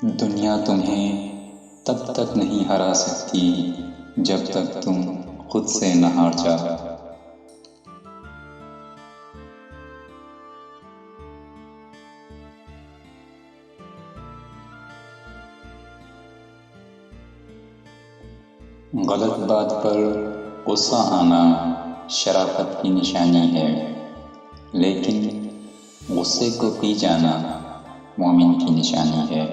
دنیا تمہیں تب تک نہیں ہرا سکتی جب تک تم خود سے نہ ہار جاؤ۔ غلط بات پر غصہ آنا شرافت کی نشانی ہے، لیکن غصے کو پی جانا مومن کی نشانی ہے۔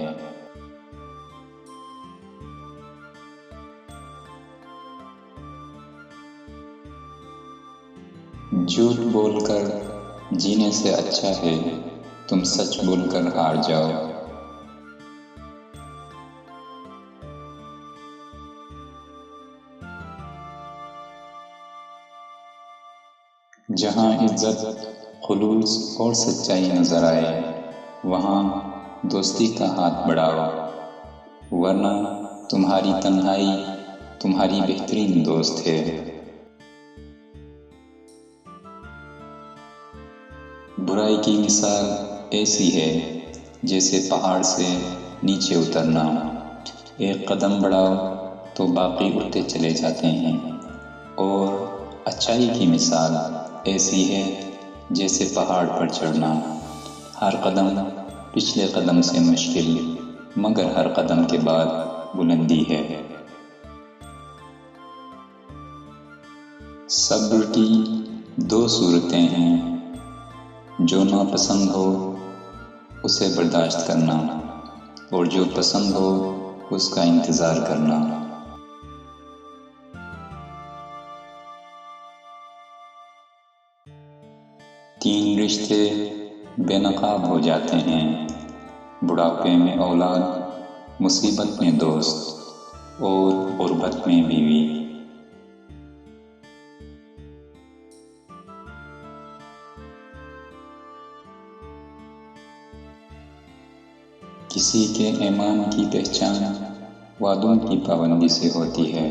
جھوٹ بول کر جینے سے اچھا ہے تم سچ بول کر ہار جاؤ۔ جہاں عزت، خلوص اور سچائی نظر آئے وہاں دوستی کا ہاتھ بڑھاؤ، ورنہ تمہاری تنہائی تمہاری بہترین دوست ہے۔ برائی کی مثال ایسی ہے جیسے پہاڑ سے نیچے اترنا، ایک قدم بڑھاؤ تو باقی اٹھتے چلے جاتے ہیں، اور اچائی کی مثال ایسی ہے جیسے پہاڑ پر چڑھنا، ہر قدم پچھلے قدم سے مشکل مگر ہر قدم کے بعد بلندی ہے۔ صبر کی دو صورتیں ہیں، جو ناپسند ہو اسے برداشت کرنا، اور جو پسند ہو اس کا انتظار کرنا۔ تین رشتے بے نقاب ہو جاتے ہیں، بڑھاپے میں اولاد، مصیبت میں دوست اور غربت میں بیوی۔ کسی کے ایمان کی پہچان وعدوں کی پابندی سے ہوتی ہے،